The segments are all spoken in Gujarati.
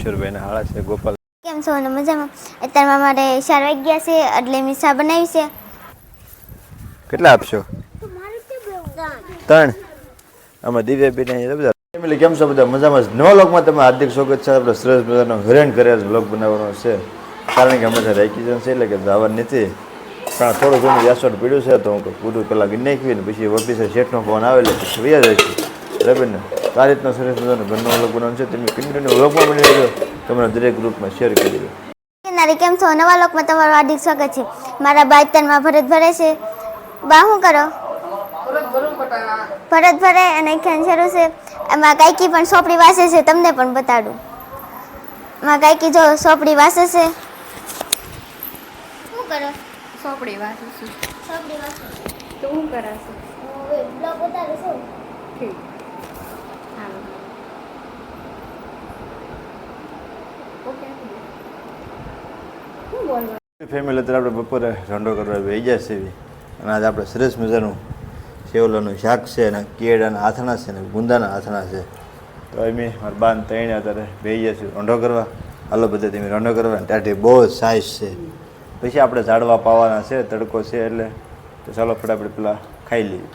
ઈશ્વરભાઈ ના હાળા છે ગોપાલ. કેમ છો ને મજામાં? અત્યારમાં મારે 4 વાગ્યા છે એટલે મેં ચા બનાવી છે. કેટલા આપશો? 3. આમાં દિવ્યાબેન બધા ફેમિલી કેમ છો? બધા મજામાં? નવા બ્લોગમાં તમે હાર્દિક સ્વાગત છે. આપણે સરસ મજાનો હેરાન કર્યા બ્લોગ બનાવવાનો છે, કારણ કે અમે રેકિઝન છે એટલે કે જવાનું નથી, પણ થોડું ઘણું વ્યાસોટ પીડ્યું છે તો હું પૂરું પેલા ગી નાખવી ને પછી ઓફિસે શેઠનો ફોન આવે એટલે પછી વ્યા જાય છે. બરાબર ને? આ રીતનો સરસ મજાનો ઘરનો વ્લોગ બનાવવાનો છે. તમે કન્ટિન્યુ વ્લોગમાં બની રહેજો, તમારા દરેક ગ્રુપમાં શેર કરી દો. કેમ છો? નવા લોકમાં તમારું હાર્દિક સ્વાગત છે. મારા બા અત્યારમાં ભરત ભરે છે. બા શું કરો? ભરત ભરે અને ખ્યાન શરૂ છે. એમાં કાંઈકી પણ સોપડી વાસે છે, તમને પણ બતાડું. એમાં કાંઈકી જો સોપડી વાસે છે. શું કરો? સોપડી વાંચું છું. સોપડી વાસે તો હું કરાશે? બ્લોગ ઉતારું છું. ઠીક. હાલો. ઓકે. શું બોલવા? ફેમિલી અત્યારે આપણે બપોરે રંડો કરવા બેસી ગયા છીએ અને આજે આપણે સરસ મજાનું સેવલાનું શાક છે અને કેળાના આથણા છે ને ગુંદાના આથણા છે. તો અમે મારા બાન ત્રણે અત્યારે બેસી ગયા છીએ રંડો કરવા. હાલો બધા તમે રંડો કરવા. ત્યાંથી બહુ જ સાઈઝ છે. પછી આપણે ઝાડવા પાવાના છે, તડકો છે એટલે તો ચાલો ફટાફટ પેલા ખાઈ લઈએ.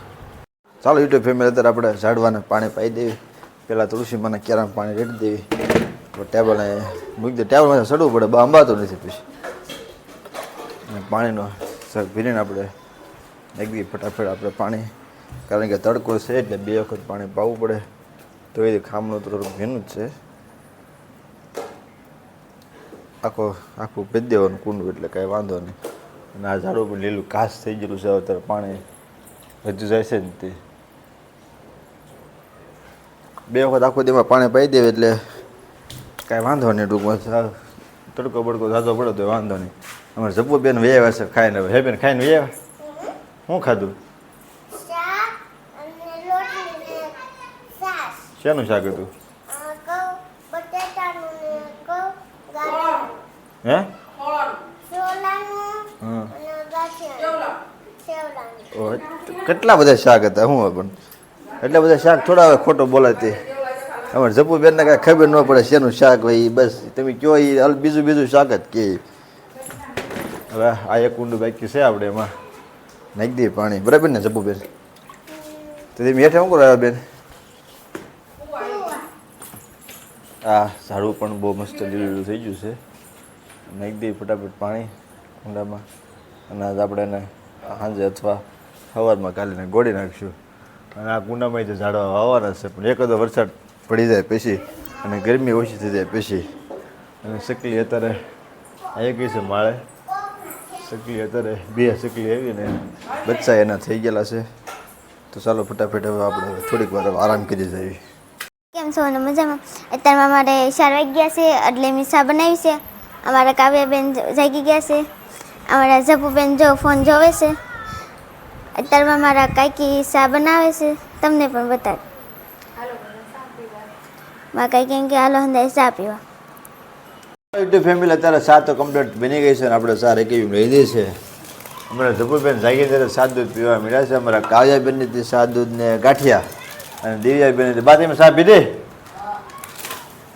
ચાલો યુટ્યુબ ફેમિલી અત્યારે આપણે ઝાડવાને પાણી પાઈ દેવી. પહેલાં તુલસીમાંના કેરામાં પાણી રેડી દેવી. ટેબલ મૂકી દે. ટેબલમાં ચડવું પડે, અંબાતું નથી પછી. અને પાણીનો સર ભીરીને આપણે નાખી ફટાફટ આપણે પાણી, કારણ કે તડકો છે એટલે 2 વખત પાણી પાવું પડે. તો એ ખામણું તો થોડુંક ભીનું જ છે. આખું ભેજ દેવાનું કુંડું એટલે કાંઈ વાંધો નહીં. અને આ ઝાડું પણ લીલું ઘાસ થઈ ગયેલું છે. અત્યારે પાણી વધુ જાય છે ને તે 2 વખત આખો તેમાં પાણી પાઈ દેવે એટલે કાંઈ વાંધો નહીં. ટૂંકમાં તડકો બડકો ઝાઝો પડે તો વાંધો નહીં. અમારે જબ્બુ બેન વૈયા છે ખાઈને. હે બેન ખાઈને વૈયા? શું ખાધું? શેનું શાક હતું? હે? કેટલા બધા શાક હતા. શું પણ એટલા બધા શાક થોડા હવે ખોટો બોલાતી. અમારે જબ્બુ બેનને કાંઈ ખબર ન પડે શેનું શાક હોય. બસ તમે કહો એ બીજું શાક જ કે. હવે આ એક ઊંડું બાકી છે આપણે, એમાં નાખી દઈએ પાણી. બરાબર ને જબ્બુ બેન? તો તમે હેઠે શું કરો આવ્યા બેન? આ ઝાડું પણ બહુ મસ્ત લીલું થઈ ગયું છે. નાખી દઈએ ફટાફટ પાણી ઊંડામાં. અને આજ આપણે એને સાંજે અથવા સવારમાં કાલીને ગોળી નાખીશું. અને આ કુંડામાં જે ઝાડવા વાવવાના છે, પણ એકાદો વરસાદ પડી જાય પછી અને ગરમી ઓછી થઈ જાય પછી. અને સકલી અત્યારે આવી ગઈ છે માળે. સકલી અત્યારે 2 સકલી આવીને બચ્ચા એના થઈ ગયેલા છે. તો ચાલો ફટાફટ હવે આપણે થોડીક વાર આરામ કરી જઈએ. કેમ છો ને મજામાં? અત્યારમાં મારે 4 વાગ્યા છે એટલે મેં ચા બનાવી છે. અમારા કાવ્યાબેન જાગી ગયા છે. અમારા જપુબેન જો ફોન જોવે છે. અત્યારમાં મારા કાકી ચા બનાવે છે, તમને પણ બતાડ. મારા કાકી એમ કે હાલો હંદાય ચા પીવા. યુટ્યુબ ફેમિલી અત્યારે ચા તો કમ્પ્લીટ બની ગઈ છે અને આપણે ચા રેકેવી લીધી છે. અમારા જપુબેન જાગી ત્યારે સાદ દૂધ પીવા મળ્યા છે. અમારા કાવ્યાબેનની સાદ દૂધ ને ગાંઠિયા અને દિવ્યાબેન બાદીમાં ચા પીધી.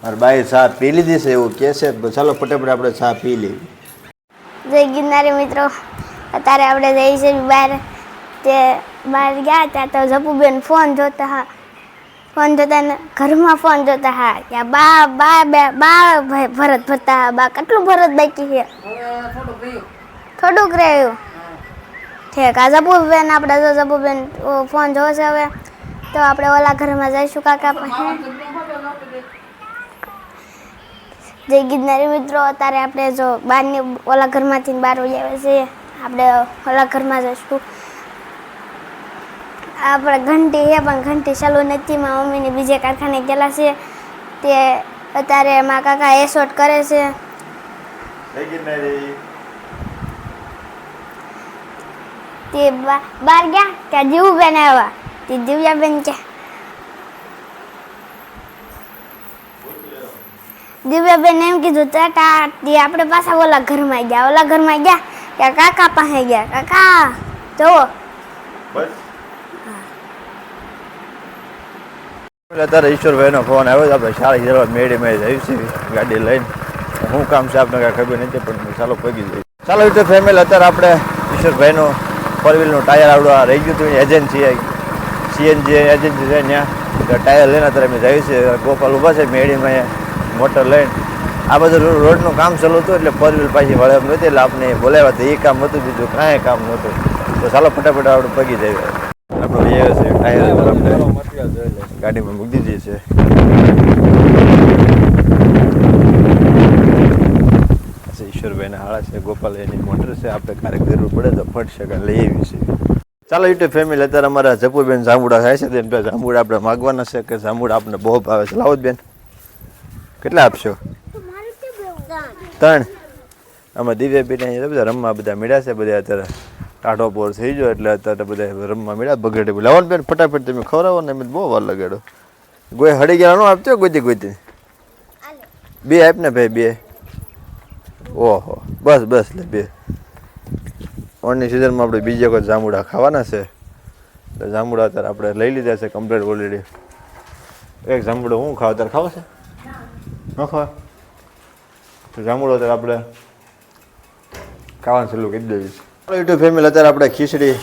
મારા બાએ ચા પી લીધી છે એવું કહે છે. ચાલો ફટાફટ આપણે ચા પી લઈએ. જય ગિરનારી મિત્રો, અત્યારે આપણે જઈએ છીએ બહાર. તે બહાર ગયા ત્યાં તો જપુબેન ફોન જોતા ને ઘરમાં ફોન જોતા. હા ત્યાં બા ભરત ભરતા. બા કેટલું ભરત બાકી છે? થોડુંક રહ્યું. ઠીક. આ જપુબેન આપણે જો જપુબેન ફોન જોવે છે. હવે તો આપણે ઓલા ઘરમાં જઈશું કાકા પાસે. જય ગિરનારી મિત્રો, અત્યારે આપણે જો બહારની ઓલા ઘરમાંથી બહાર આવી આવે છે. આપણે ઓલા ઘરમાં જઈશું. આપણે ઘંટી છે પણ ઘંટી ચાલુ નથી. મારા મમ્મીને બીજે કારખાને ગયેલા છે. તે અત્યારે મારા કાકા એસોટ કરે છે. તે બહાર ગયા ત્યાં દીવુબેન આવ્યા. તે દિવ્યાબેન કે દિવ્યાબેન એમ કીધું ટાટા. આપણે પાછા ઓલા ઘરમાં ગયા ત્યાં કાકા પાસે ગયા. કાકા જુઓ એટલે અત્યારે ઈશ્વરભાઈનો ફોન આવ્યો તો આપણે શાળા જવા મેળીમાં જઈએ છીએ ગાડી લઈને. શું કામ છે આપણે કાંઈ ખબર નથી પણ ચાલો પગી જઈએ. ચાલો યુટ્યુબ ફેમિલી અત્યારે આપણે ઈશ્વરભાઈનું ફોર વ્હીલનું ટાયર આવડવા રહી ગયું હતું એજન્સી સીએનજી એજન્સી છે ત્યાં ટાયર લઈને અત્યારે અમે જઈએ છીએ. ગોપાલ ઊભા છે મેળીમાં મોટર લઈને. આ બધું રોડનું કામ ચાલુ હતું એટલે ફોર વ્હીલ પાછી વળે એમ નહોતી એટલે આપણે બોલાવ્યા તો એ કામ હતું બીજું કાંઈ કામ નહોતું. તો ચાલો ફટાફટ આપણે પગી જઈએ. આપણે એ છે ટાયર આપણે ગાડીમાં મૂકી દીધી છે. ઈશ્વરભાઈના હાળા છે ગોપાલ એની મોટર છે. આપણે ક્યારેક જરૂર પડે તો ફટશે કે લઈ આવી છે. ચાલો યુટ્યુબ ફેમિલી અત્યારે અમારા જપુબેન જાંબુડા થાય છે તેમ જાંબુડા આપણે માગવાના છે કે જાંબુડા આપણે બહુ ભાવે છે. લાવો બેન કેટલા આપશો? 3. આમાં દિવ્યાબેન બધા રમવા બધા મળ્યા છે. બધા અત્યારે ટાઢો પોર થઈ ગયો એટલે અત્યારે બધા રમવા મળ્યા બગડે. લાવો બેન ફટાફટ તમે ખવડાવો ને એમ બહુ વાર લગાડો. ગોય હળી ગયા નો આપજો ગોતી ગોતી 2 આપ ને ભાઈ 2. ઓહો બસ બસ લે 2. ઓણની સિઝનમાં આપણે બીજા કોઈ જાંબુડા ખાવાના છે એટલે જાંબુડા અત્યારે આપણે લઈ લીધા છે કમ્પ્લીટ ઓલરેડી. એક જાંબુડો હું ખાવ અત્યારે ખાવો છે ન ખાવા તો જાંબુડો અત્યારે આપણે ખાવાનું છેલ્લું કહી દઈએ. યુટ્યુબ ફેમિલી અત્યારે આપણે ખીચડી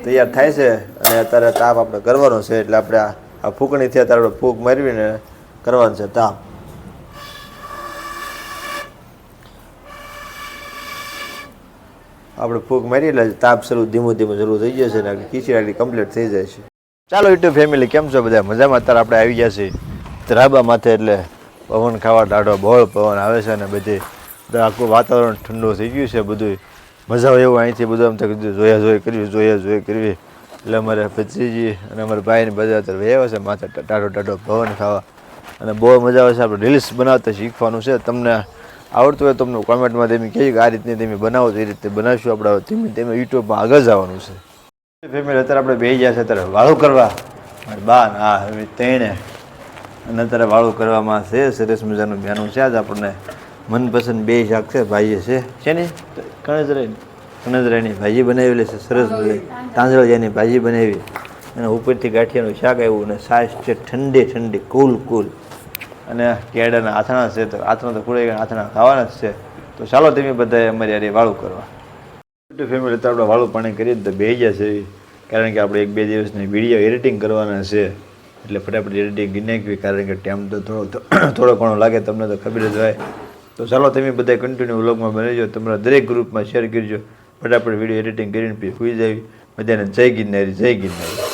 તૈયાર થાય છે અને અત્યારે તાપ આપણે કરવાનો છે એટલે આપણે આ ફૂંકણીથી અત્યારે આપણે ફૂંક મારવીને કરવાનું છે તાપ. આપણે ફૂંક મારી એટલે તાપ શરૂ ધીમું ધીમું શરૂ થઈ જશે ને ખીચડી આટલી કમ્પ્લીટ થઈ જાય છે. ચાલો યુટ્યુબ ફેમિલી કેમ છો બધા મજામાં? અત્યારે આપણે આવી ગયા છીએ ધાબા માથે એટલે પવન ખાવા ડાઢો બહોળ પવન આવે છે અને બધી આખું વાતાવરણ ઠંડુ થઈ ગયું છે. બધું મજા આવે એવું અહીંથી બધું આમ તો કીધું જોયા કરવી એટલે અમારે ભત્રીજી અને અમારા ભાઈને બધા અત્યારે વહેવા છે માથે ટાઢો પવન ખાવા અને બહુ મજા આવે છે. આપણે રીલ્સ બનાવતા શીખવાનું છે. તમને આવડતું હોય તમને કોમેન્ટમાં તમે કહીએ કે આ રીતની તમે બનાવો તો એ રીતે બનાવીશું. આપણે ધીમે ધીમે યુટ્યુબમાં આગળ જવાનું છે. ફેમિલી અત્યારે આપણે બેસી ગયા છે અત્યારે વાળું કરવા મારી બા હા હવે તેણે અને અત્યારે વાળું કરવામાં છે. સરસ મજાનું મેનુ છે. આજ આપણને મનપસંદ 2 શાક છે ભાઈએ છે ને કણજરાની ભાજી બનાવેલી છે સરસ મજાની. તાંદળિયાની ભાજી બનાવી અને ઉપરથી ગાંઠિયાનું શાક આવ્યું અને છાશ છે ઠંડી કુલ અને કેળાના આથણા છે. તો આથણા તો ખુડાઈ ગયા આથણા ખાવાના જ છે. તો ચાલો તમે બધાએ અમારી યારે વાળું કરવા. ફેમિલી તો આપણે વાળું પાણી કરીએ તો બે ગયા છે કારણ કે આપણે 1-2 દિવસની વિડીયો એડિટિંગ કરવાના છે એટલે ફટાફટ એડિટિંગ કરી નાખવી કારણ કે ટાઈમ તો થોડો ઘણો લાગે તમને તો ખબર જ હોય. તો ચાલો તમે બધા કન્ટિન્યુ વ્લોગમાં બનાવજો. તમારા દરેક ગ્રુપમાં શેર કરજો. ફટાફટ વિડીયો એડિટિંગ કરીને પછી સુઈ જાવી. બધાને જય ગિરનારી.